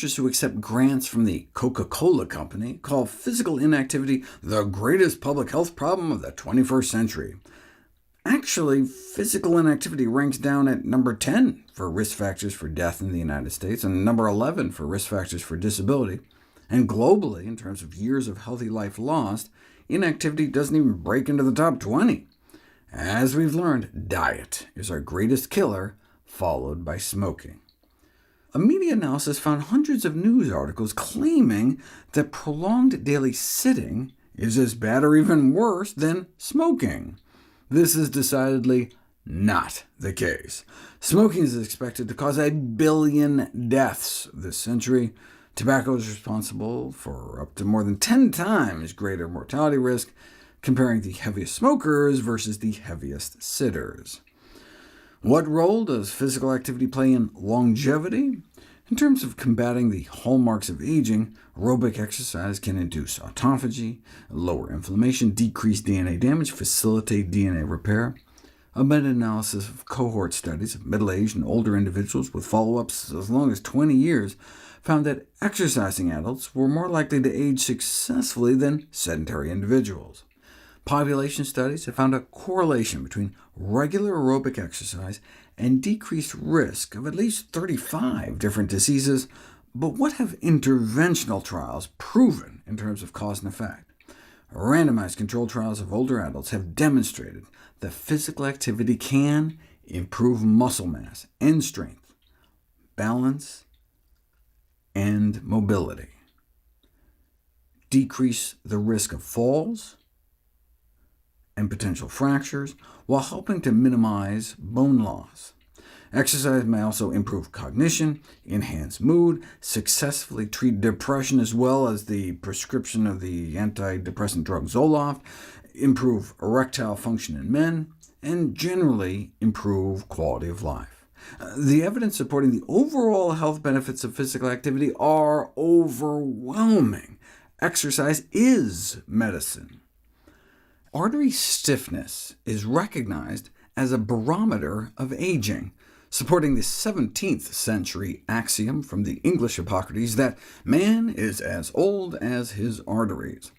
researchers who accept grants from the Coca-Cola Company call physical inactivity the greatest public health problem of the 21st century. Actually, physical inactivity ranks down at number 10 for risk factors for death in the United States, and number 11 for risk factors for disability. And globally, in terms of years of healthy life lost, inactivity doesn't even break into the top 20. As we've learned, diet is our greatest killer, followed by smoking. A media analysis found hundreds of news articles claiming that prolonged daily sitting is as bad or even worse than smoking. This is decidedly not the case. Smoking is expected to cause 1 billion deaths this century. Tobacco is responsible for up to more than 10 times greater mortality risk, comparing the heaviest smokers versus the heaviest sitters. What role does physical activity play in longevity? In terms of combating the hallmarks of aging, aerobic exercise can induce autophagy, lower inflammation, decrease DNA damage, facilitate DNA repair. A meta-analysis of cohort studies of middle-aged and older individuals with follow-ups as long as 20 years found that exercising adults were more likely to age successfully than sedentary individuals. Population studies have found a correlation between regular aerobic exercise and decreased risk of at least 35 different diseases, but what have interventional trials proven in terms of cause and effect? Randomized controlled trials of older adults have demonstrated that physical activity can improve muscle mass and strength, balance, and mobility, decrease the risk of falls and potential fractures, while helping to minimize bone loss. Exercise may also improve cognition, enhance mood, successfully treat depression as well as the prescription of the antidepressant drug Zoloft, improve erectile function in men, and generally improve quality of life. The evidence supporting the overall health benefits of physical activity are overwhelming. Exercise is medicine. Artery stiffness is recognized as a barometer of aging, supporting the 17th century axiom from the English Hippocrates that man is as old as his arteries.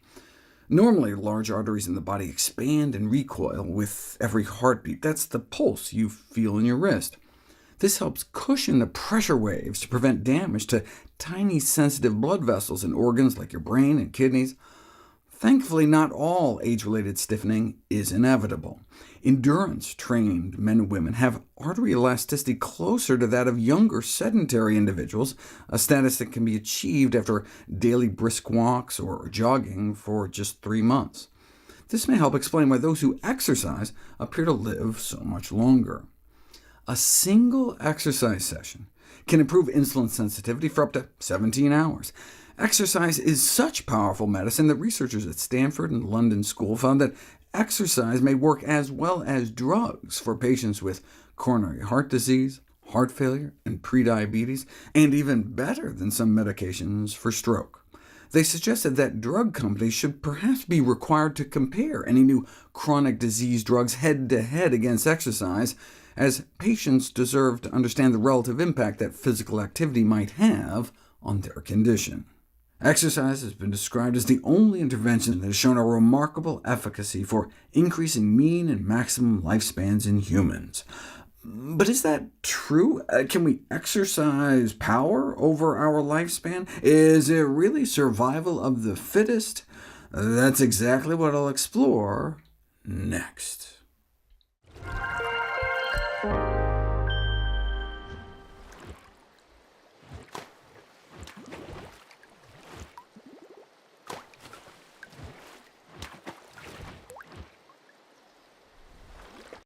Normally, large arteries in the body expand and recoil with every heartbeat. That's the pulse you feel in your wrist. This helps cushion the pressure waves to prevent damage to tiny sensitive blood vessels in organs like your brain and kidneys. Thankfully, not all age-related stiffening is inevitable. Endurance-trained men and women have artery elasticity closer to that of younger sedentary individuals, a status that can be achieved after daily brisk walks or jogging for just 3 months. This may help explain why those who exercise appear to live so much longer. A single exercise session can improve insulin sensitivity for up to 17 hours. Exercise is such powerful medicine that researchers at Stanford and London School found that exercise may work as well as drugs for patients with coronary heart disease, heart failure, and prediabetes, and even better than some medications for stroke. They suggested that drug companies should perhaps be required to compare any new chronic disease drugs head-to-head against exercise, as patients deserve to understand the relative impact that physical activity might have on their condition. Exercise has been described as the only intervention that has shown a remarkable efficacy for increasing mean and maximum lifespans in humans. But is that true? Can we exercise power over our lifespan? Is it really survival of the fittest? That's exactly what I'll explore next.